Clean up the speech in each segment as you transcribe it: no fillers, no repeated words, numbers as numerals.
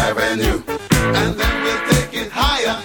Avenue, and then we'll take it higher.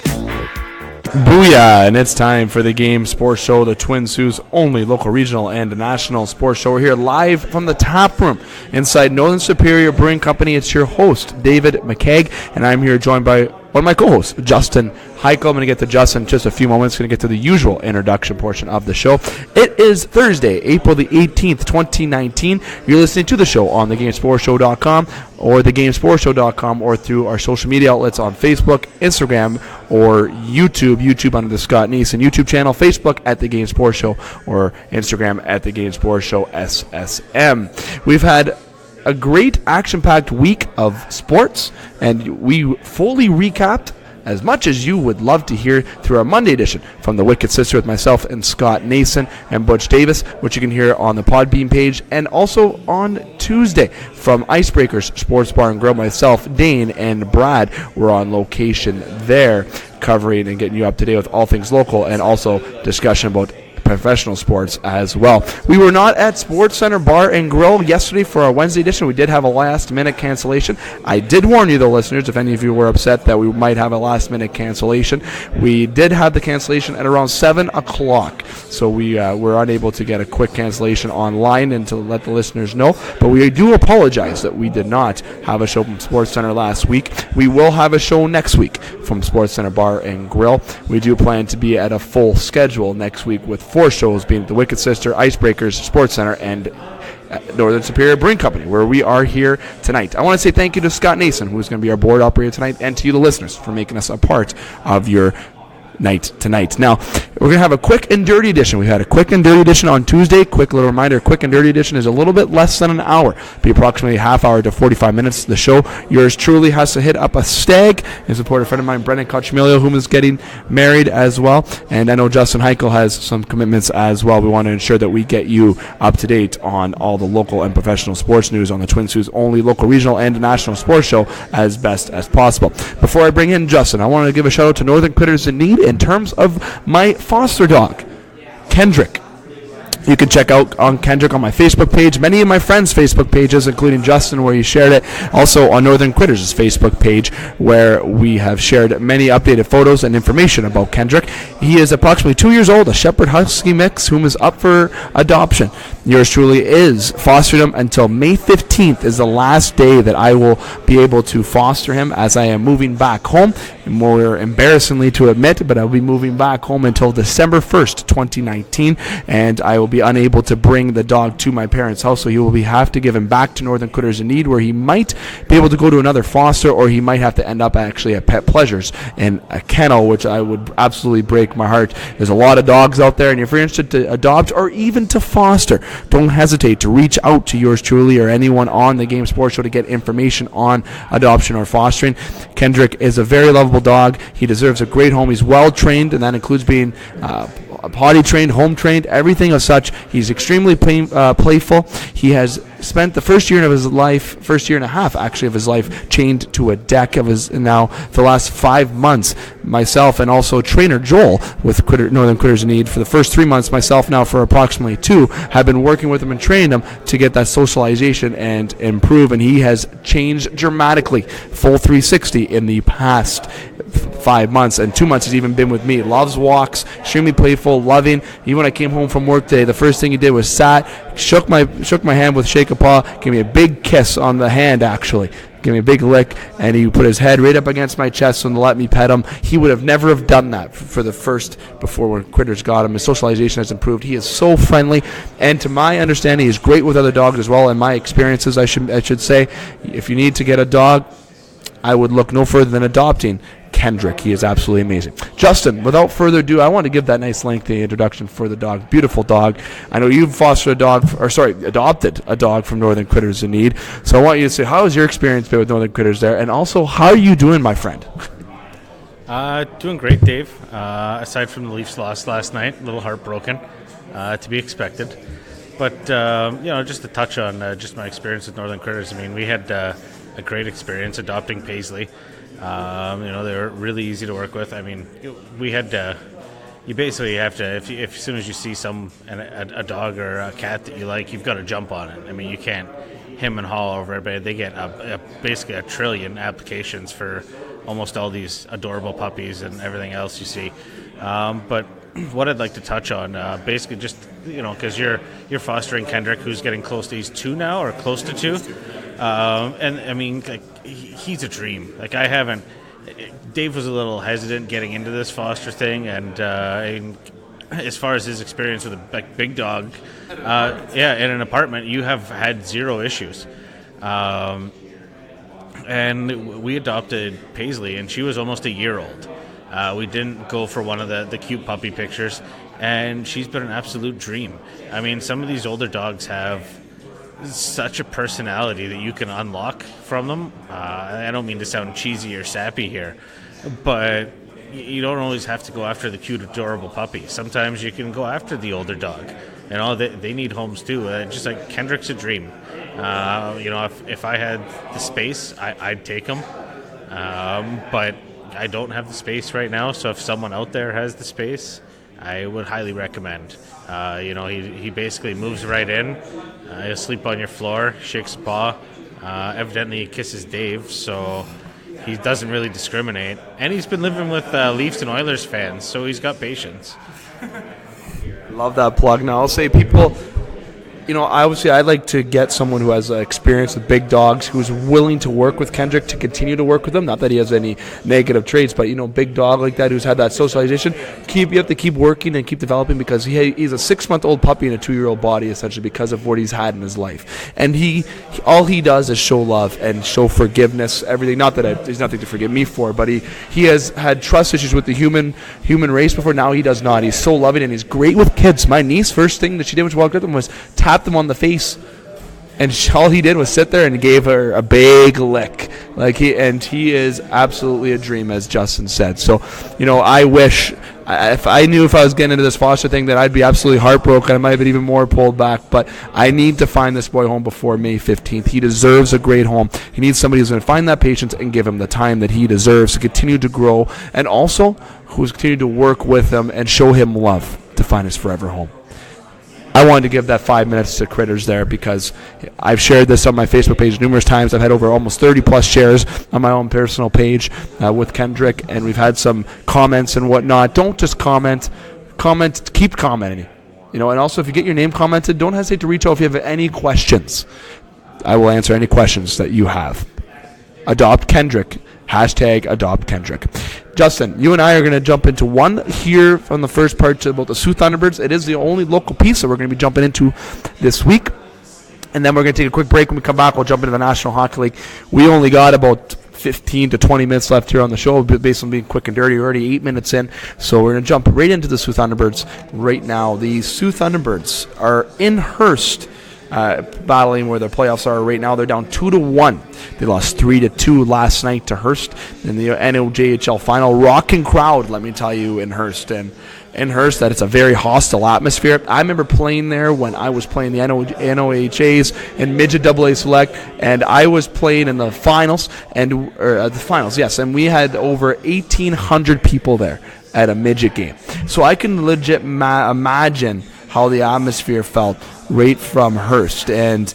Booyah! And it's time for the Game Sports Show, the Twin Sault's only local, regional, and national sports show. We're here live from the Taproom inside Northern Superior Brewing Company. It's your host, David McKeag, and I'm here joined by one of my co-hosts, Justin Heichel. I'm going to get to Justin in just a few moments. Going to get to the usual introduction portion of the show. It is Thursday, April the 18th, 2019. You're listening to the show on thegamesportshow.com or thegamesportshow.com or through our social media outlets on Facebook, Instagram, or YouTube under the Scott Neeson YouTube channel, Facebook at The Game Sports Show, or Instagram at The Game Sports Show SSM. We've had a great action-packed week of sports, and we fully recapped as much as you would love to hear through our Monday edition from The Wicked Sister with myself and Scott Nason and Butch Davis, which you can hear on the Podbean page, and also on Tuesday from Icebreakers Sports Bar and Grill. Myself, Dane, and Brad were on location there, covering and getting you up to date with all things local, and also discussion about professional sports as well. We were not at Sports Center Bar and Grill yesterday for our Wednesday edition. We did have a last-minute cancellation. I did warn you, though, listeners, if any of you were upset that we might have a last-minute cancellation. We did have the cancellation at around 7 o'clock, so we were unable to get a quick cancellation online and to let the listeners know. But we do apologize that we did not have a show from Sports Center last week. We will have a show next week from Sports Center Bar and Grill. We do plan to be at a full schedule next week with 4 shows, being The Wicked Sister, Icebreakers, Sports Center, and Northern Superior Brewing Company, where we are here tonight. I want to say thank you to Scott Nason, who's going to be our board operator tonight, and to you, the listeners, for making us a part of your night tonight. Now, we're going to have a quick and dirty edition. We had a quick and dirty edition on Tuesday. Quick little reminder, quick and dirty edition is a little bit less than an hour. Be approximately a half hour to 45 minutes. The show, yours truly, has to hit up a stag and support a friend of mine, Brendan Cochimilio, whom is getting married as well. And I know Justin Heichel has some commitments as well. We want to ensure that we get you up to date on all the local and professional sports news on the Twin Sault's only local, regional, and national sports show as best as possible. Before I bring in Justin, I want to give a shout out to Northern Critters in Need in terms of my foster dog, Kendrick. You can check out on Kendrick on my Facebook page, many of my friends' Facebook pages, including Justin, where he shared it. Also on Northern Critters' Facebook page, where we have shared many updated photos and information about Kendrick. He is approximately 2 years old, a Shepherd Husky mix, whom is up for adoption. Yours truly is fostering him until May 15th is the last day that I will be able to foster him, as I am moving back home. More embarrassingly to admit, but I'll be moving back home until December 1st, 2019, and I will be unable to bring the dog to my parents' house, so he will have to give him back to Northern Critters in Need, where he might be able to go to another foster, or he might have to end up actually at Pet Pleasures in a kennel, which I would absolutely break my heart. There's a lot of dogs out there, and if you're interested to adopt or even to foster, don't hesitate to reach out to yours truly or anyone on the Game Sports Show to get information on adoption or fostering. Kendrick is a very lovable dog. He deserves a great home. He's well trained, and that includes being potty trained, home trained, everything of such. He's extremely playful. He has spent the first year and a half actually of his life chained to a deck of his. Now for the last 5 months, myself and also trainer Joel with Northern Critters in Need, for the first 3 months, myself now for approximately 2, have been working with him and training him to get that socialization and improve, and he has changed dramatically, full 360 in the past 5 months, and 2 months he's even been with me. Loves walks, extremely playful, loving. Even when I came home from work today, the first thing he did was shook my hand with shake a paw, gave me a big kiss on the hand, actually. Gave me a big lick, and he put his head right up against my chest and let me pet him. He would have never have done that for the first, before when Critters got him. His socialization has improved. He is so friendly, and to my understanding, he's great with other dogs as well. In my experiences, I should say, if you need to get a dog, I would look no further than adopting Kendrick. He is absolutely amazing. Justin, without further ado, I want to give that nice lengthy introduction for the dog. Beautiful dog. I know you've adopted a dog from Northern Critters in Need. So I want you to say, how has your experience been with Northern Critters there? And also, how are you doing, my friend? Doing great, Dave. Aside from the Leafs loss last night, a little heartbroken, to be expected. But, just to touch on just my experience with Northern Critters, I mean, we had a great experience adopting Paisley. They were really easy to work with. I mean, we had you basically have to, if as soon as you see a dog or a cat that you like, you've got to jump on it. I mean, you him and Hall over it, but they get basically a trillion applications for almost all these adorable puppies and everything else you see. But what I'd like to touch on, basically just, because you're fostering Kendrick, who's getting close to, he's 2 now, or close to 2. And I mean, like, he's a dream. Like, Dave was a little hesitant getting into this foster thing, and as far as his experience with a big dog, in an apartment, you have had 0 issues. And we adopted Paisley, and she was almost a year old. We didn't go for one of the cute puppy pictures, and she's been an absolute dream. I mean, some of these older dogs have such a personality that you can unlock from them. I don't mean to sound cheesy or sappy here, but you don't always have to go after the cute, adorable puppy. Sometimes you can go after the older dog, and they need homes too. Just like Kendrick's a dream. If I had the space, I'd take him, but I don't have the space right now. So if someone out there has the space, I would highly recommend. He basically moves right in. He'll sleep on your floor, shakes a paw. Evidently, he kisses Dave, so he doesn't really discriminate. And he's been living with Leafs and Oilers fans, so he's got patience. Love that plug. Now, I'll say people, obviously I'd like to get someone who has experience with big dogs, who's willing to work with Kendrick, to continue to work with him. Not that he has any negative traits, but, big dog like that who's had that socialization. You have to keep working and keep developing, because he's a 6-month-old puppy in a 2-year-old body, essentially, because of what he's had in his life. And all he does is show love and show forgiveness, everything. Not that there's nothing to forgive me for, but he has had trust issues with the human race before. Now he does not. He's so loving, and he's great with kids. My niece, first thing that she did when she walked up to him was tap them on the face, and all he did was sit there and gave her a big lick. He is absolutely a dream, as Justin said. So, I wish, if I knew if I was getting into this foster thing, that I'd be absolutely heartbroken. I might have been even more pulled back, but I need to find this boy home before May 15th. He deserves a great home. He needs somebody who's going to find that patience and give him the time that he deserves to continue to grow, and also who's continued to work with him and show him love to find his forever home. I wanted to give that 5 minutes to Critters there, because I've shared this on my Facebook page numerous times. I've had over almost 30-plus shares on my own personal page with Kendrick, and we've had some comments and whatnot. Don't just comment, keep commenting. And also, if you get your name commented, don't hesitate to reach out if you have any questions. I will answer any questions that you have. Adopt Kendrick. #Adopt Kendrick. Justin, you and I are going to jump into one here from the first part about the Sault Thunderbirds. It is the only local piece that we're going to be jumping into this week. And then we're going to take a quick break. When we come back, we'll jump into the National Hockey League. We only got about 15 to 20 minutes left here on the show, based on being quick and dirty. We're already 8 minutes in. So we're going to jump right into the Sault Thunderbirds right now. The Sault Thunderbirds are in Hearst, battling where their playoffs are right now. They're down 2-1. They lost 3-2 last night to Hearst in the NOJHL final. Rocking crowd, let me tell you, in Hearst. And in Hearst, that it's a very hostile atmosphere. I remember playing there when I was playing the NOHAs and Midget AA Select, and I was playing in the finals, and we had over 1,800 people there at a midget game. So I can legit imagine how the atmosphere felt right from Hearst. And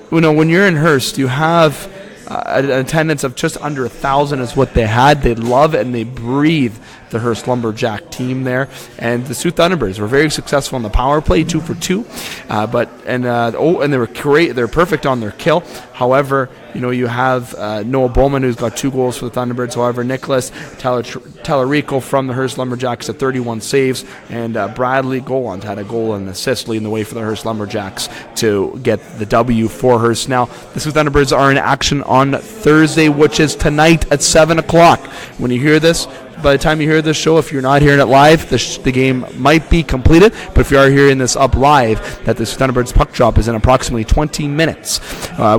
when you're in Hearst, you have an attendance of just under 1,000 is what they had. They love and they breathe the Hearst Lumberjack team there. And the Sault Thunderbirds were very successful in the power play, 2 for 2. And they were great. They're perfect on their kill. However, you have Noah Bowman, who's got 2 goals for the Thunderbirds. However, Nicholas Tellerico from the Hearst Lumberjacks had 31 saves, and Bradley Goland had a goal and an assist leading the way for the Hearst Lumberjacks to get the W for Hearst. Now, the Sault Thunderbirds are in action on Thursday, which is tonight at 7 o'clock. When you hear this, by the time you hear this show, if you're not hearing it live, the game might be completed. But if you are hearing this up live, that the Sault Thunderbirds puck drop is in approximately 20 minutes.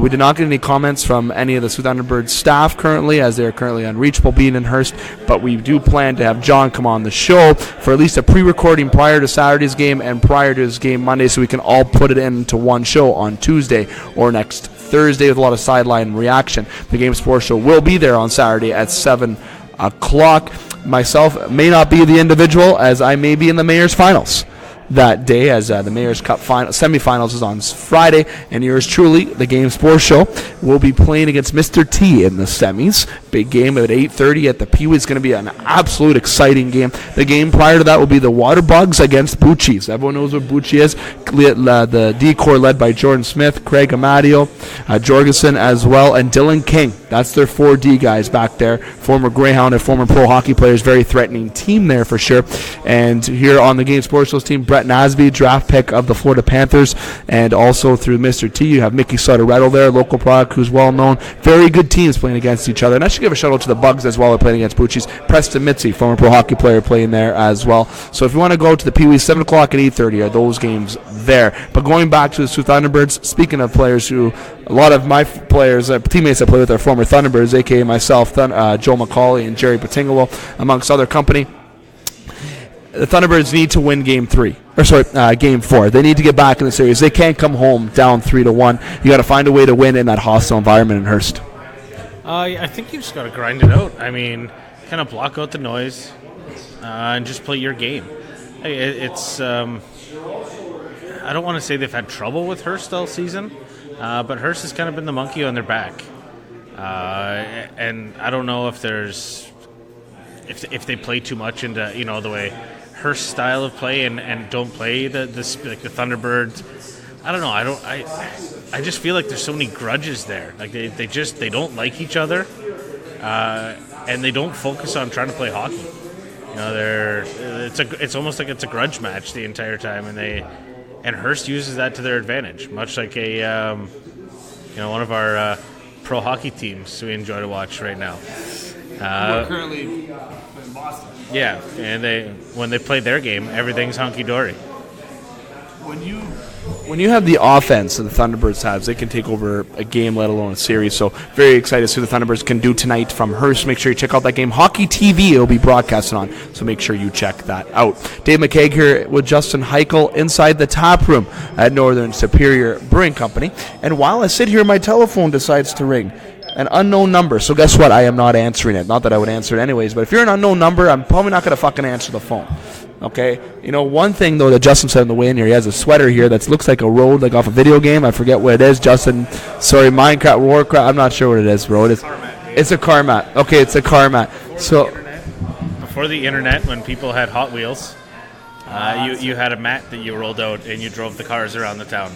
We did not get any comments from any of the Sault Thunderbirds staff currently, as they are currently unreachable being in Hearst. But we do plan to have John come on the show for at least a pre-recording prior to Saturday's game and prior to his game Monday, so we can all put it into one show on Tuesday or next Thursday with a lot of sideline reaction. The Game Sports Show will be there on Saturday at 7 o'clock. Myself may not be the individual, as I may be in the Mayor's Finals. that day, as the Mayor's Cup semifinals is on Friday, and yours truly, the Game Sports Show, will be playing against Mr. T in the semis. Big game at 8:30 at the Pee-wee. It's going to be an absolute exciting game. The game prior to that will be the Waterbugs against Bucci's. Everyone knows what Bucci is. The D-Corps led by Jordan Smith, Craig Amadio, Jorgensen as well, and Dylan King. That's their 4D guys back there. Former Greyhound and former pro hockey players. Very threatening team there for sure. And here on the Game Sports Show's team, Brett Nasby, draft pick of the Florida Panthers. And also through Mr. T, you have Mickey Sotoretto there, local product who's well known. Very good teams playing against each other. And I should give a shout out to the Bugs as well. They're playing against Bucci's. Preston Mitzi, former pro hockey player, playing there as well. So if you want to go to the Pee-wee, 7 o'clock and 8:30 are those games there. But going back to the Sioux Thunderbirds, speaking of players who, a lot of my players, teammates I play with are former Thunderbirds, a.k.a. myself, Joe McCauley and Jerry Patingolo, amongst other company. The Thunderbirds need to win Game 4. They need to get back in the series. They can't come home down 3-1. You got to find a way to win in that hostile environment in Hearst. I think you just got to grind it out. I mean, kind of block out the noise and just play your game. It's I don't want to say they've had trouble with Hearst all season, but Hearst has kind of been the monkey on their back. And I don't know if they play too much into the way Hearst style of play and don't play the Thunderbirds. I don't know. I just feel like there's so many grudges there. Like they don't like each other, and they don't focus on trying to play hockey. It's almost like it's a grudge match the entire time, and Hearst uses that to their advantage, much like one of our pro hockey teams we enjoy to watch right now. We're currently in Boston. Yeah, and when they play their game, everything's hunky-dory. When you have the offense that the Thunderbirds have, they can take over a game, let alone a series. So very excited to see what the Thunderbirds can do tonight from Hearst. Make sure you check out that game. Hockey TV will be broadcasted on, so make sure you check that out. Dave McCaig here with Justin Heichel inside the Taproom at Northern Superior Brewing Company. And while I sit here, my telephone decides to ring. An unknown number. So guess what? I am not answering it. Not that I would answer it anyways, but if you're an unknown number, I'm probably not going to fucking answer the phone. Okay? One thing, though, that Justin said on the way in here, he has a sweater here that looks like a road, like off a video game. I forget what it is. Justin, sorry, Minecraft, Warcraft, I'm not sure what it is, bro. It's a car mat. Okay, it's a car mat. So Before the internet, when people had Hot Wheels, you had a mat that you rolled out and you drove the cars around the town.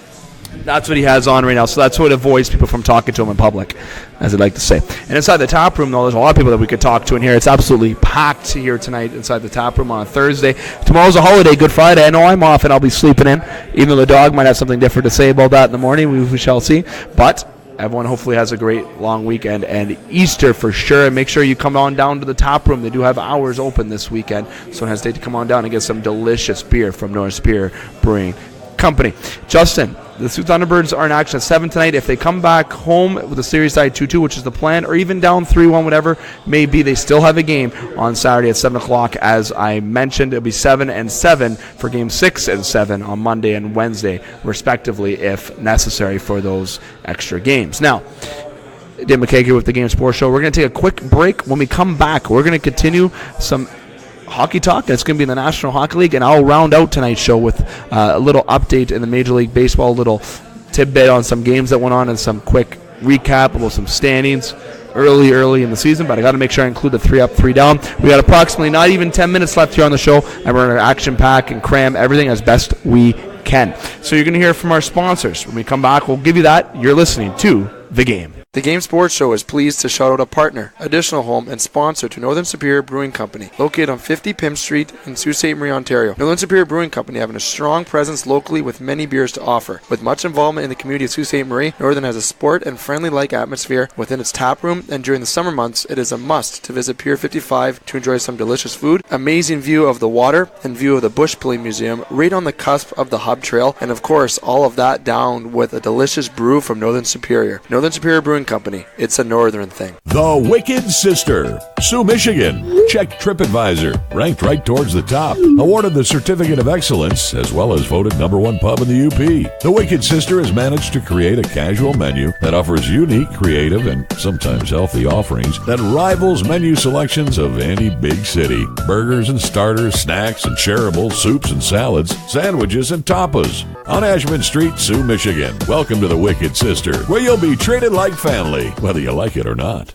That's what he has on right now, so that's what avoids people from talking to him in public, as I'd like to say. And inside the Tap Room, though, there's a lot of people that we could talk to in here. It's absolutely packed here tonight inside the Tap Room on a Thursday. Tomorrow's a holiday, Good Friday. I know I'm off and I'll be sleeping in, even though the dog might have something different to say about that in the morning. We shall see. But everyone hopefully has a great long weekend and Easter for sure. And make sure you come on down to the Tap Room. They do have hours open this weekend, so don't hesitate to come on down and get some delicious beer from Northern Superior Brewing Company. Justin, the Sioux Thunderbirds are in action at 7 tonight. If they come back home with a series tie 2-2, which is the plan, or even down 3-1, whatever may be, they still have a game on Saturday at 7 o'clock. As I mentioned, it'll be 7 and 7 for Game 6 and 7 on Monday and Wednesday, respectively, if necessary for those extra games. Now, Dave McCaig here with the Game Sports Show. We're going to take a quick break. When we come back, we're going to continue some hockey talk. It's going to be in the National Hockey League, and I'll round out tonight's show with a little update in the Major League Baseball, a little tidbit on some games that went on and some quick recap about some standings early in the season. But I got to make sure I include the 3 up, 3 down. We got approximately not even 10 minutes left here on the show, and we're going to action pack and cram everything as best we can. So you're going to hear from our sponsors. When we come back, we'll give you that. You're listening to The Game. The Game Sports Show is pleased to shout out a partner, additional home, and sponsor to Northern Superior Brewing Company, located on 50 Pym Street in Sault Ste. Marie, Ontario. Northern Superior Brewing Company having a strong presence locally with many beers to offer. With much involvement in the community of Sault Ste. Marie, Northern has a sport and friendly-like atmosphere within its tap room, and during the summer months, it is a must to visit Pier 55 to enjoy some delicious food, amazing view of the water, and view of the Bush Pulling Museum right on the cusp of the Hub Trail, and of course, all of that down with a delicious brew from Northern Superior. Northern Superior Brewing Company. It's a northern thing. The Wicked Sister, Sioux, Michigan. Check TripAdvisor, ranked right towards the top. Awarded the Certificate of Excellence, as well as voted #1 pub in the UP. The Wicked Sister has managed to create a casual menu that offers unique, creative, and sometimes healthy offerings that rivals menu selections of any big city. Burgers and starters, snacks and shareables, soups and salads, sandwiches and tapas. On Ashman Street, Sioux, Michigan. Welcome to the Wicked Sister, where you'll be treated like family, whether you like it or not.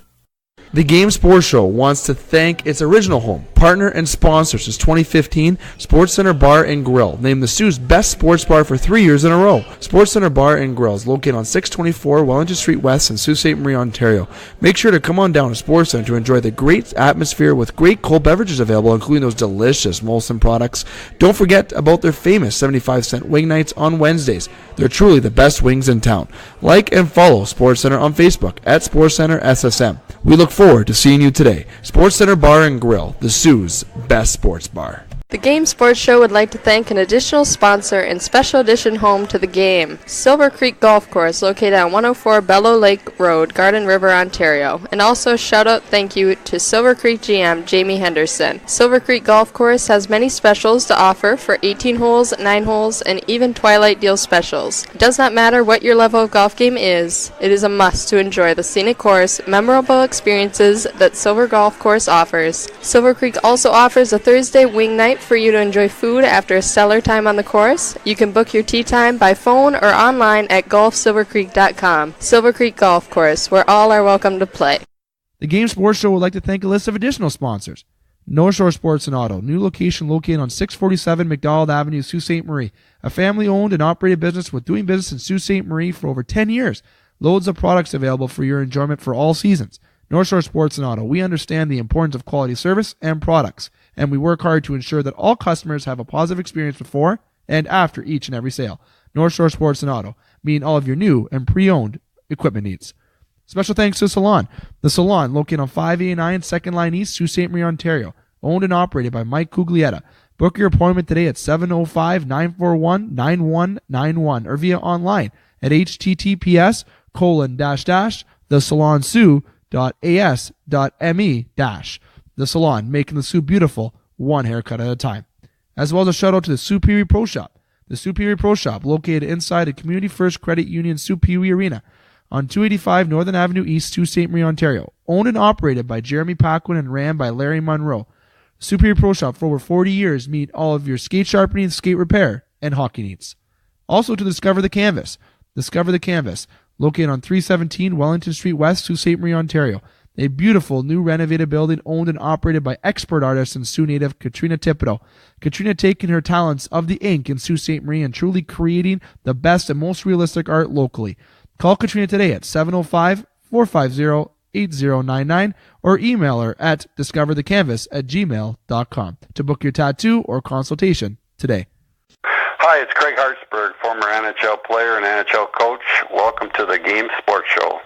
The Game Sports Show wants to thank its original home, partner, and sponsor since 2015, Sports Center Bar and Grill, named the Sioux's best sports bar for 3 years in a row. Sports Center Bar and Grill is located on 624 Wellington Street West in Sault Ste. Marie, Ontario. Make sure to come on down to Sports Center to enjoy the great atmosphere with great cold beverages available, including those delicious Molson products. Don't forget about their famous 75-cent wing nights on Wednesdays. They're truly the best wings in town. Like and follow Sports Center on Facebook at Sports Center SSM. We look forward to seeing you today. Sports Center Bar and Grill, the Sioux's best sports bar. The Game Sports Show would like to thank an additional sponsor and special edition home to the game, Silver Creek Golf Course, located on 104 Bellow Lake Road, Garden River, Ontario. And also shout out thank you to Silver Creek GM Jamie Henderson. Silver Creek Golf Course has many specials to offer for 18 holes, 9 holes, and even Twilight Deal specials. It does not matter what your level of golf game is, it is a must to enjoy the scenic course, memorable experiences that Silver Golf Course offers. Silver Creek also offers a Thursday wing night for you to enjoy food after a stellar time on the course. You can book your tee time by phone or online at golfsilvercreek.com. Silver Creek Golf Course, where all are welcome to play. The Game Sports Show would like to thank a list of additional sponsors. North Shore Sports and Auto, new location located on 647 McDonald Avenue, Sault Ste. Marie. A family-owned and operated business with doing business in Sault Ste. Marie for over 10 years. Loads of products available for your enjoyment for all seasons. North Shore Sports and Auto, we understand the importance of quality service and products, and we work hard to ensure that all customers have a positive experience before and after each and every sale. North Shore Sports and Auto, meeting all of your new and pre-owned equipment needs. Special thanks to Salon. The Salon, located on 589 2nd Line East, Sault Ste. Marie, Ontario. Owned and operated by Mike Cuglietta. Book your appointment today at 705-941-9191 or via online at https://thesalonsioux.as.me-. The Salon, making the Sioux beautiful, one haircut at a time. As well as a shout out to the Superior Pro Shop. The Superior Pro Shop, located inside the Community First Credit Union Superior Arena on 285 Northern Avenue East, Sault Ste. Marie, Ontario. Owned and operated by Jeremy Paquin and ran by Larry Monroe. Superior Pro Shop, for over 40 years, meet all of your skate sharpening, skate repair, and hockey needs. Also to Discover the Canvas. Discover the Canvas, located on 317 Wellington Street West, Sault Ste. Marie, Ontario. A beautiful, new renovated building owned and operated by expert artist and Sioux native Katrina Thibodeau. Katrina taking her talents of the ink in Sault Ste. Marie and truly creating the best and most realistic art locally. Call Katrina today at 705-450-8099 or email her at discoverthecanvas@gmail.com to book your tattoo or consultation today. Hi, it's Craig Hartsburg, former NHL player and NHL coach. Welcome to the Game Sports Show.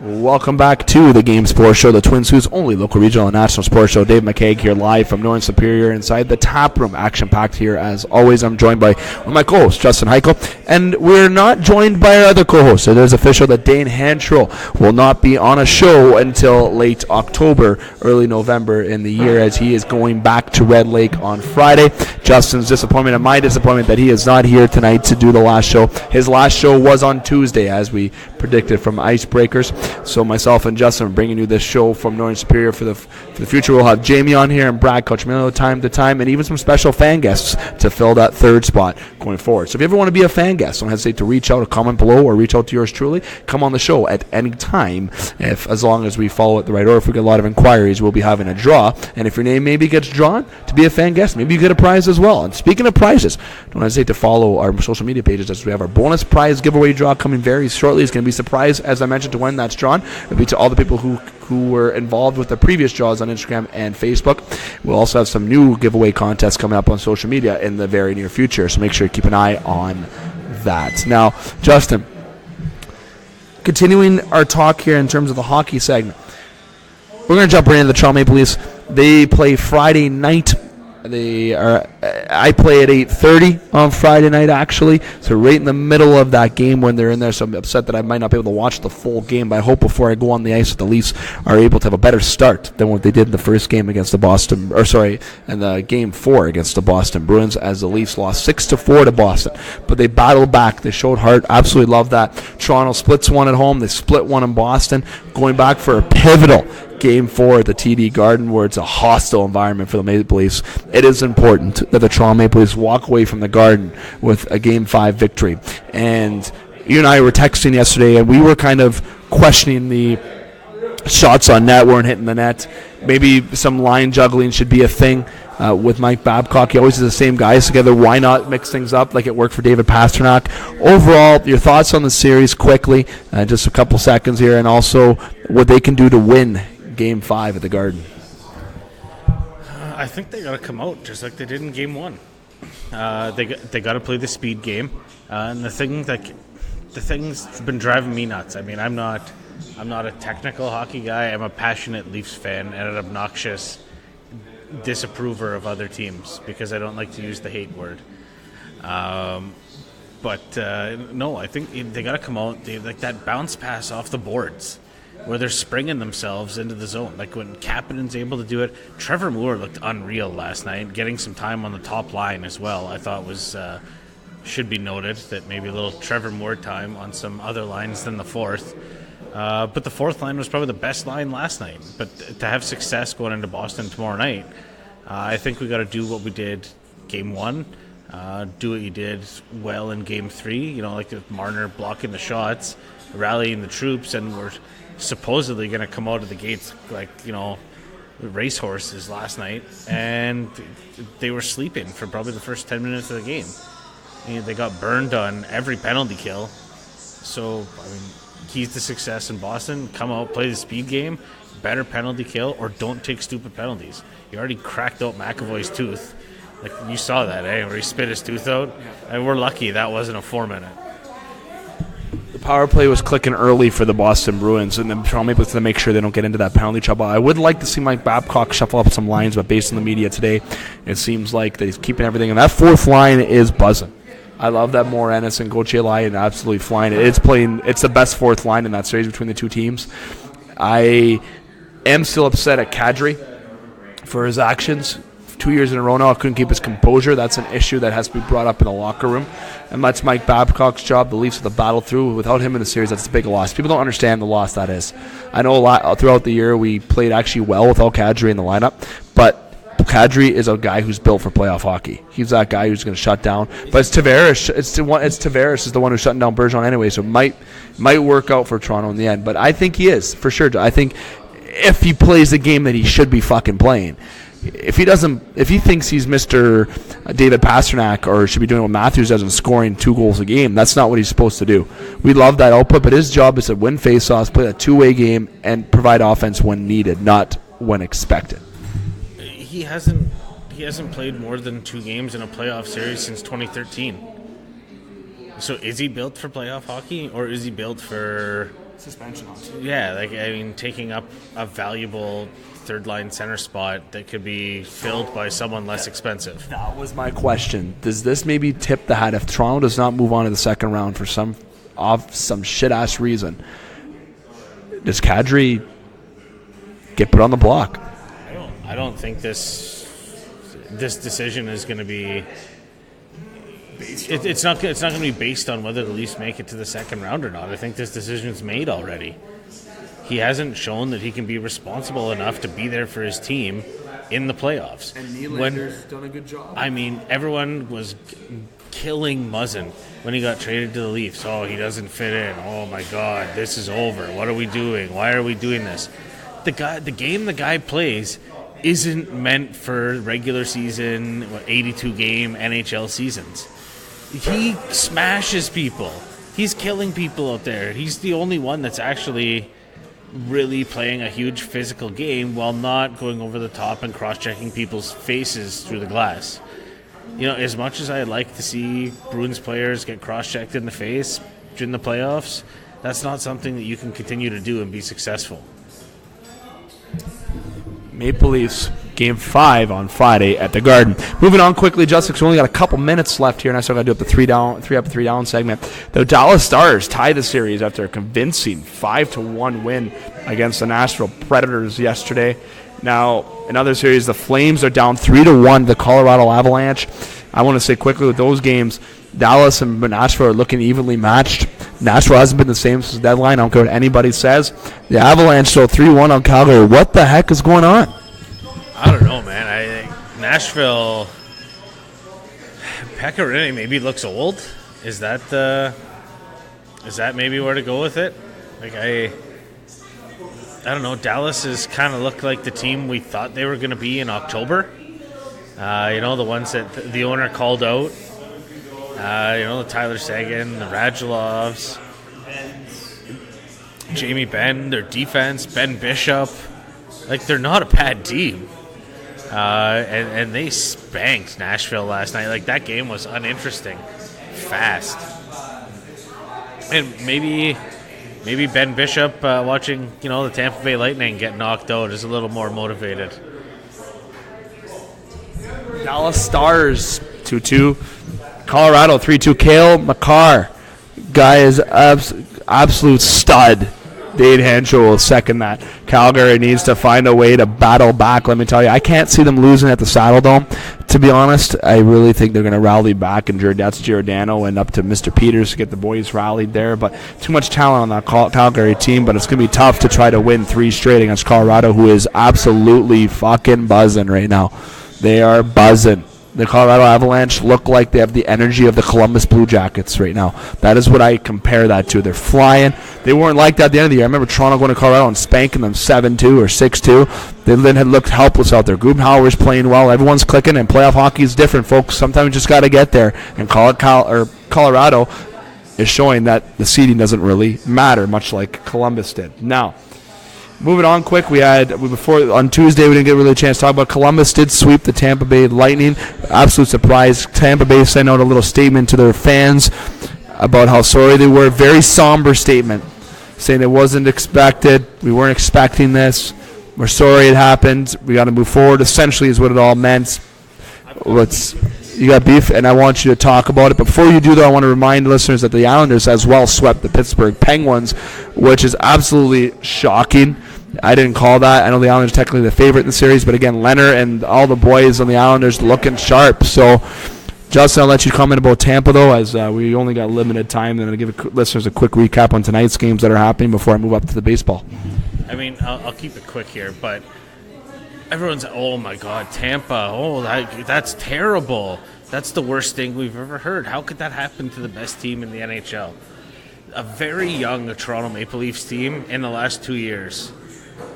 Welcome back to the Game Sports Show, the Twin Sioux's only local regional and national sports show. Dave McCaig here live from Northern Superior inside the Taproom. Action-packed here as always. I'm joined by one of my co-hosts, Justin Heichel, and we're not joined by our other co-host. It is official that Dane Hantrell will not be on a show until late October, early November in the year, as he is going back to Red Lake on Friday. Justin's disappointment and my disappointment that he is not here tonight to do the last show. His last show was on Tuesday, as we predicted from Icebreakers. So myself and Justin are bringing you this show from Northern Superior for the future. We'll have Jamie on here and Brad Coachmillo time to time, and even some special fan guests to fill that third spot going forward. So if you ever want to be a fan guest, don't hesitate to reach out or comment below or reach out to yours truly. Come on the show at any time, as long as we follow it the right order. If we get a lot of inquiries, we'll be having a draw, and if your name maybe gets drawn to be a fan guest, maybe you get a prize as well. And speaking of prizes, don't hesitate to follow our social media pages, as we have our bonus prize giveaway draw coming very shortly. It's going to be a surprise, as I mentioned, to when that's drawn. It'll be to all the people who were involved with the previous draws on Instagram and Facebook. We'll also have some new giveaway contests coming up on social media in the very near future, so make sure you keep an eye on that. Now, Justin, continuing our talk here in terms of the hockey segment, we're going to jump right into the Toronto Maple Leafs. They play Friday night I play at 8:30 on Friday night, actually, so right in the middle of that game when they're in there. So I'm upset that I might not be able to watch the full game, but I hope before I go on the ice that the Leafs are able to have a better start than what they did in the first game against in the game 4 against the Boston Bruins, as the Leafs lost 6-4 to Boston. But they battled back. They showed heart. Absolutely love that. Toronto splits one at home. They split one in Boston, going back for a pivotal Game 4 at the TD Garden, where it's a hostile environment for the Maple Leafs. It is important that the Toronto Maple Leafs walk away from the Garden with a Game 5 victory. And you and I were texting yesterday, and we were kind of questioning the shots on net weren't hitting the net. Maybe some line juggling should be a thing with Mike Babcock. He always has the same guys together. Why not mix things up like it worked for David Pastrnak? Overall, your thoughts on the series quickly, just a couple seconds here, and also what they can do to win Game 5 at the Garden. I think they got to come out just like they did in Game 1. They got to play the speed game, and the thing's been driving me nuts. I mean, I'm not a technical hockey guy. I'm a passionate Leafs fan and an obnoxious disapprover of other teams because I don't like to use the hate word. But I think they got to come out. They like that bounce pass off the boards, where they're springing themselves into the zone. Like when Kapanen's able to do it. Trevor Moore looked unreal last night, getting some time on the top line as well. I thought was should be noted that maybe a little Trevor Moore time on some other lines than the fourth. But the fourth line was probably the best line last night. But to have success going into Boston tomorrow night, I think we got to do what we did Game 1, do what you did well in Game 3, like Marner blocking the shots, rallying the troops, and we're supposedly going to come out of the gates like racehorses last night, and they were sleeping for probably the first 10 minutes of the game. They got burned on every penalty kill. So I mean, keys to success in Boston: come out, play the speed game, better penalty kill, or don't take stupid penalties. You already cracked out McAvoy's tooth, like you saw that, where he spit his tooth out. And we're lucky that wasn't a 4-minute. Power play was clicking early for the Boston Bruins, and the Toronto Maple Leafs to make sure they don't get into that penalty trouble. I would like to see Mike Babcock shuffle up some lines, but based on the media today, it seems like that he's keeping everything. And that fourth line is buzzing. I love that Moranis and Gauthier and absolutely flying it. It's the best fourth line in that series between the two teams. I am still upset at Kadri for his actions. 2 years in a row now, couldn't keep his composure. That's an issue that has to be brought up in the locker room, and that's Mike Babcock's job. The Leafs have to battle through. Without him in the series, that's a big loss. People don't understand the loss that is. I know a lot throughout the year we played actually well without Kadri in the lineup, but Kadri is a guy who's built for playoff hockey. He's that guy who's going to shut down. But it's Tavares. It's Tavares is the one who's shutting down Bergeron anyway, so it might work out for Toronto in the end. But I think he is for sure. I think if he plays the game that he should be fucking playing. If he thinks he's Mr. David Pastrnak or should be doing what Matthews does and scoring 2 goals a game, that's not what he's supposed to do. We love that output, but his job is to win faceoffs, play a two-way game, and provide offense when needed, not when expected. He hasn't played more than 2 games in a playoff series since 2013. So is he built for playoff hockey, or is he built for suspension hockey? Yeah, taking up a valuable third-line center spot that could be filled by someone less expensive. That was my question. Does this maybe tip the hat if Toronto does not move on to the second round for some shit-ass reason? Does Kadri get put on the block? I don't think this decision is going to be. It's not going to be based on whether the Leafs make it to the second round or not. I think this decision's made already. He hasn't shown that he can be responsible enough to be there for his team in the playoffs. And Nylander's done a good job. I mean, everyone was killing Muzzin when he got traded to the Leafs. Oh, he doesn't fit in. Oh, my God, this is over. What are we doing? Why are we doing this? The game the guy plays isn't meant for regular season, 82-game NHL seasons. He smashes people. He's killing people out there. He's the only one that's actually really playing a huge physical game while not going over the top and cross-checking people's faces through the glass. As much as I'd like to see Bruins players get cross-checked in the face in the playoffs, that's not something that you can continue to do and be successful. Maple Leafs Game 5 on Friday at the Garden. Moving on quickly, Justin, we only got a couple minutes left here, and I still got to do up the three up, three down segment. The Dallas Stars tie the series after a convincing 5-1 win against the Nashville Predators yesterday. Now, in other series, the Flames are down 3-1 the Colorado Avalanche. I want to say quickly with those games, Dallas and Nashville are looking evenly matched. Nashville hasn't been the same since the deadline. I don't care what anybody says. The Avalanche still 3-1 on Calgary. What the heck is going on? I don't know, man. I think Nashville, Pecorine maybe looks old. Is that maybe where to go with it? Like I don't know. Dallas has kind of looked like the team we thought they were going to be in October. The ones that the owner called out. The Tyler Seguin, the Radulovs, Jamie Benn, their defense, Ben Bishop. Like, they're not a bad team. And they spanked Nashville last night. Like, that game was uninteresting. Fast. And maybe Ben Bishop watching, the Tampa Bay Lightning get knocked out is a little more motivated. Dallas Stars 2-2. Colorado 3-2. Cale Makar. Guy is absolute stud. Dade Henshaw will second that. Calgary needs to find a way to battle back. Let me tell you, I can't see them losing at the Saddle Dome. To be honest, I really think they're going to rally back, and that's Giordano and up to Mr. Peters to get the boys rallied there. But too much talent on that Calgary team, but it's going to be tough to try to win 3 straight against Colorado, who is absolutely fucking buzzing right now. They are buzzing. The Colorado Avalanche look like they have the energy of the Columbus Blue Jackets right now. That is what I compare that to. They're flying. They weren't like that at the end of the year. I remember Toronto going to Colorado and spanking them 7-2 or 6-2. They then had looked helpless out there. Grubenhauer's playing well. Everyone's clicking, and playoff hockey is different, folks. Sometimes you just got to get there. And Colorado is showing that the seeding doesn't really matter, much like Columbus did. Now, moving on quick, on Tuesday we didn't get really a chance to talk about. Columbus did sweep the Tampa Bay Lightning. Absolute surprise. Tampa Bay sent out a little statement to their fans about how sorry they were. Very somber statement, saying it wasn't expected. We weren't expecting this. We're sorry it happened. We got to move forward. Essentially, is what it all meant. You got beef, and I want you to talk about it. Before you do, though, I want to remind listeners that the Islanders as well swept the Pittsburgh Penguins, which is absolutely shocking. I didn't call that. I know the Islanders are technically the favorite in the series, but again, Leonard and all the boys on the Islanders looking sharp. So, Justin, I'll let you comment about Tampa, though, as we only got limited time. And I'm going to give listeners a quick recap on tonight's games that are happening before I move up to the baseball. I mean, I'll keep it quick here, but everyone's, oh, my God, Tampa, that's terrible. That's the worst thing we've ever heard. How could that happen to the best team in the NHL? A very young Toronto Maple Leafs team in the last 2 years.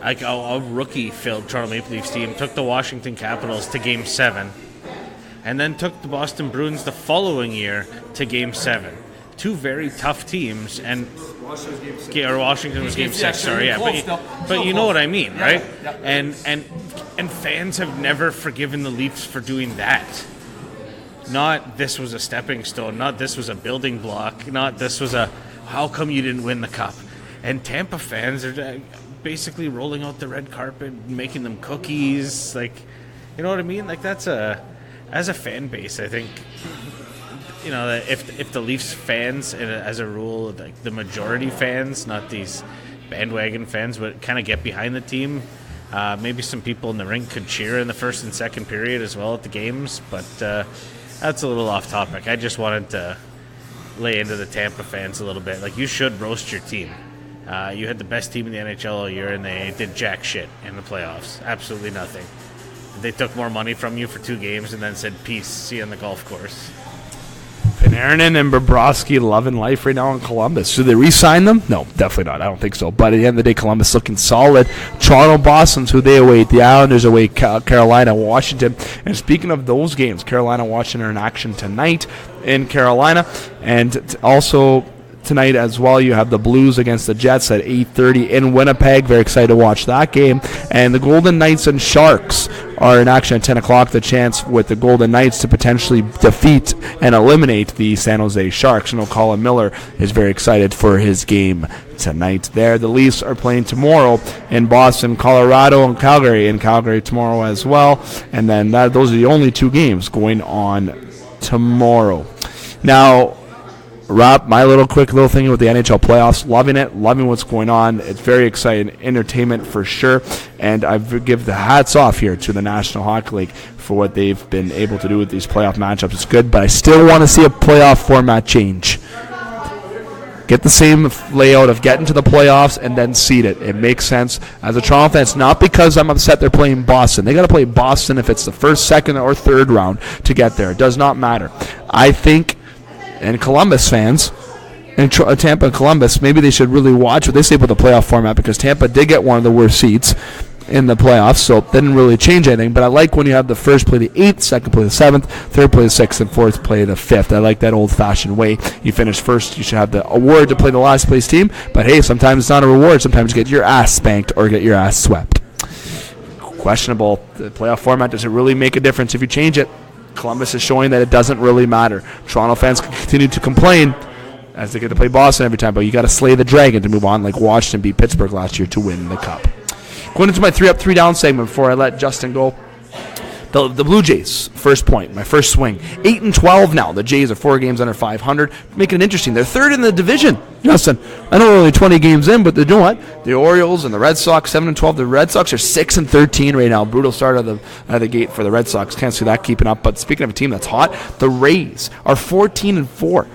Like a rookie-filled Toronto Maple Leafs team took the Washington Capitals to Game 7 and then took the Boston Bruins the following year to Game 7. 2 very tough teams, and Washington was Game 6, sorry, yeah. But you know what I mean, right? And fans have never forgiven the Leafs for doing that. Not this was a stepping stone, not this was a building block, not this was a how come you didn't win the cup. And Tampa fans are basically rolling out the red carpet, making them cookies, like, you know what I mean? Like, as a fan base, I think, if the Leafs fans, as a rule, like the majority fans, not these bandwagon fans, would kind of get behind the team, maybe some people in the rink could cheer in the first and second period as well at the games, but that's a little off topic. I just wanted to lay into the Tampa fans a little bit. Like, you should roast your team. You had the best team in the NHL all year, and they did jack shit in the playoffs. Absolutely nothing. They took more money from you for 2 games and then said, peace, see you on the golf course. Panarin and Bobrovsky loving life right now in Columbus. Should they re-sign them? No, definitely not. I don't think so. But at the end of the day, Columbus looking solid. Toronto, Boston's who they await. The Islanders await Carolina, Washington. And speaking of those games, Carolina, Washington are in action tonight in Carolina. And also tonight as well, you have the Blues against the Jets at 8:30 in Winnipeg. Very excited to watch that game. And the Golden Knights and Sharks are in action at 10 o'clock. The chance with the Golden Knights to potentially defeat and eliminate the San Jose Sharks. I know Colin Miller is very excited for his game tonight there. The Leafs are playing tomorrow in Boston, Colorado, and Calgary. In Calgary tomorrow as well. And then those are the only 2 games going on tomorrow. Now, Rob, my quick little thing with the NHL playoffs, loving it, loving what's going on. It's very exciting, entertainment for sure, and I give the hats off here to the National Hockey League for what they've been able to do with these playoff matchups. It's good, but I still want to see a playoff format change. Get the same layout of getting to the playoffs and then seed it. It makes sense. As a Toronto fan, it's not because I'm upset they're playing Boston. They got to play Boston if it's the first, second, or third round to get there. It does not matter. I think, and Columbus fans, and Tampa and Columbus, maybe they should really watch what they say about the playoff format, because Tampa did get one of the worst seeds in the playoffs, so it didn't really change anything. But I like when you have the first play the 8th, second play the 7th, third play the 6th, and fourth play the 5th. I like that old-fashioned way. You finish first, you should have the award to play the last place team. But hey, sometimes it's not a reward. Sometimes you get your ass spanked or get your ass swept. Questionable. The playoff format, does it really make a difference if you change it? Columbus is showing that it doesn't really matter. Toronto fans can continue to complain as they get to play Boston every time, but you got to slay the dragon to move on, like Washington beat Pittsburgh last year to win the cup. Going into my 3 up, 3 down segment before I let Justin go. The Blue Jays, first point, my first swing. 8-12 now. The Jays are 4 games under 500, making it interesting. They're third in the division. Justin, I know we're only 20 games in, but you know what? The Orioles and the Red Sox, 7-12. The Red Sox are 6-13 right now. Brutal start out of the gate for the Red Sox. Can't see that keeping up. But speaking of a team that's hot, the Rays are 14-4.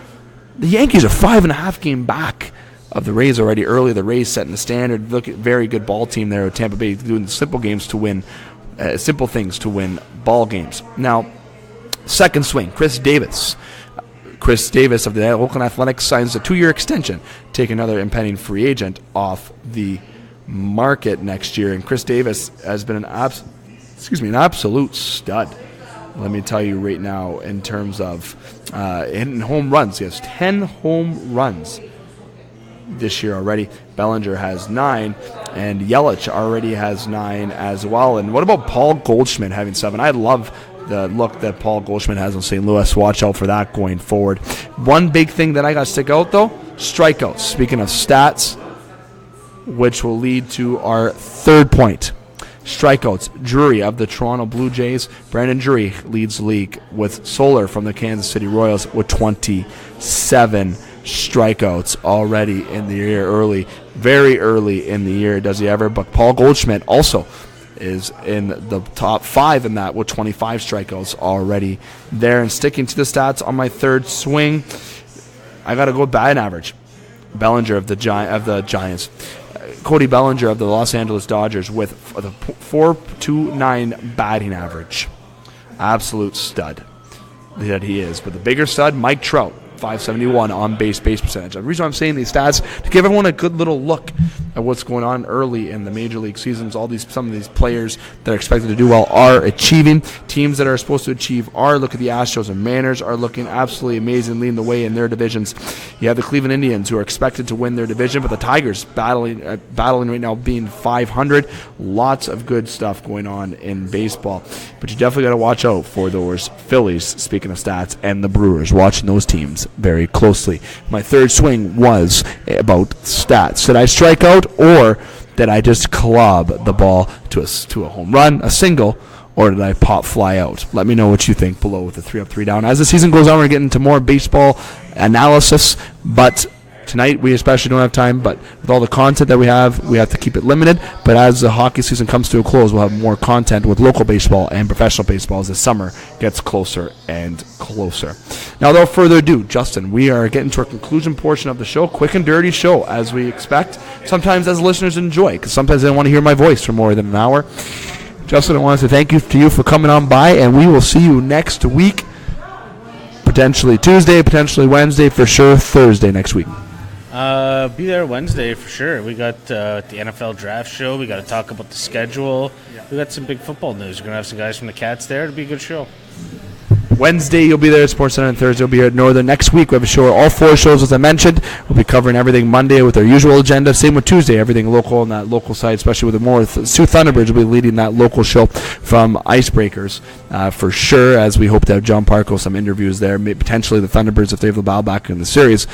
The Yankees are 5.5 game back of the Rays already early. The Rays setting the standard. Look at very good ball team there at Tampa Bay, doing simple games to win. Simple things to win ball games. Now, second swing, Chris Davis. Chris Davis of the Oakland Athletics signs a 2-year extension, take another impending free agent off the market next year. And Chris Davis has been an absolute stud. Let me tell you right now, in terms of hitting home runs, he has 10 home runs this year already. Bellinger has 9, and Yelich already has 9 as well. And what about Paul Goldschmidt having 7? I love the look that Paul Goldschmidt has on St. Louis. Watch out for that going forward. One big thing that I got to stick out, though, strikeouts. Speaking of stats, which will lead to our third point. Strikeouts. Drury of the Toronto Blue Jays. Brandon Drury leads the league with Soler from the Kansas City Royals with 27 strikeouts already in the year, very early in the year. Does he ever? But Paul Goldschmidt also is in the top 5 in that with 25 strikeouts already there. And sticking to the stats on my third swing, I got to go with batting average. Bellinger of the Giants. Cody Bellinger of the Los Angeles Dodgers with the .429 batting average. Absolute stud that he is. But the bigger stud, Mike Trout, .571 on-base percentage. The reason I'm saying these stats, to give everyone a good little look at what's going on early in the major league seasons. Some of these players that are expected to do well are achieving. Teams that are supposed to achieve are. Look at the Astros and Mariners are looking absolutely amazing, leading the way in their divisions. You have the Cleveland Indians, who are expected to win their division, but the Tigers battling right now, being 500. Lots of good stuff going on in baseball, but you definitely got to watch out for those Phillies, speaking of stats, and the Brewers. Watching those teams very closely. My third swing was about stats. Did I strike out, or did I just club the ball to a home run, a single, or did I pop fly out? Let me know what you think below with the 3 up, 3 down. As the season goes on, we're getting into more baseball analysis, but tonight we especially don't have time. But with all the content that we have to keep it limited. But as the hockey season comes to a close, we'll have more content with local baseball and professional baseball as the summer gets closer and closer. Now, without further ado, Justin, we are getting to our conclusion portion of the show. Quick and dirty show, as we expect. Sometimes as listeners enjoy, because sometimes they don't want to hear my voice for more than an hour. Justin, I want to say thank you to you for coming on by, and we will see you next week. Potentially Tuesday, potentially Wednesday, for sure Thursday next week. Be there Wednesday for sure. We got the NFL draft show. We got to talk about the schedule. We got some big football news. We're going to have some guys from the Cats there. It'll be a good show. Wednesday, you'll be there at Sports Center, and Thursday, you'll be here at Northern. Next week, we have a show, all 4 shows, as I mentioned. We'll be covering everything Monday with our usual agenda. Same with Tuesday, everything local on that local side, especially with the more. Sue Thunderbirds will be leading that local show from Icebreakers for sure, as we hope to have John Parko, some interviews there. Potentially the Thunderbirds, if they have the ball back in the series,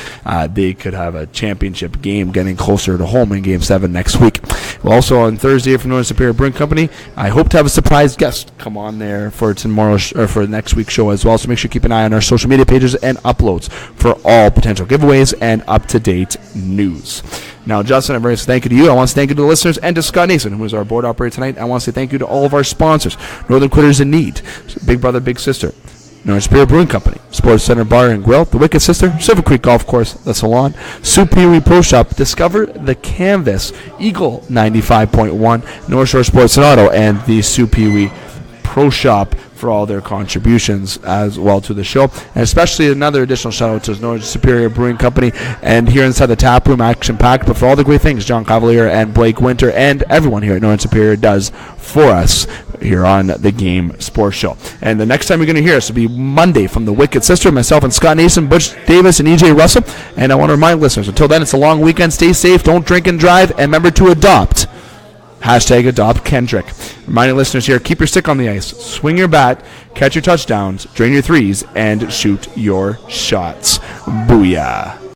they could have a championship game getting closer to home in Game 7 next week. Well, also on Thursday from Northern Superior Brewing Company, I hope to have a surprise guest come on there for tomorrow's or for next week's show as well. So make sure you keep an eye on our social media pages and uploads for all potential giveaways and up-to-date news. Now, Justin, I'm very thank you to you. I want to thank you to the listeners and to Scott Nason, who is our board operator tonight. I want to say thank you to all of our sponsors: Northern Quitters in Need, Big Brother, Big Sister, Northern Superior Brewing Company, Sports Center Bar and Grill, The Wicked Sister, Silver Creek Golf Course, The Salon, Superior Pro Shop, Discover the Canvas, Eagle 95.1, North Shore Sports and Auto, and the Superior Pro Shop for all their contributions as well to the show. And especially another additional shout out to Northern Superior Brewing Company and here inside the tap room, action packed, but for all the great things John Cavalier and Blake Winter and everyone here at Northern Superior does for us here on the Game Sports Show. And the next time you're going to hear us will be Monday from the Wicked Sister, myself and Scott Nason, Butch Davis, and EJ Russell. And I want to remind listeners, until then, it's a long weekend. Stay safe, don't drink and drive, and remember to adopt #AdoptKendrick. Reminding listeners here, keep your stick on the ice, swing your bat, catch your touchdowns, drain your threes, and shoot your shots. Booyah.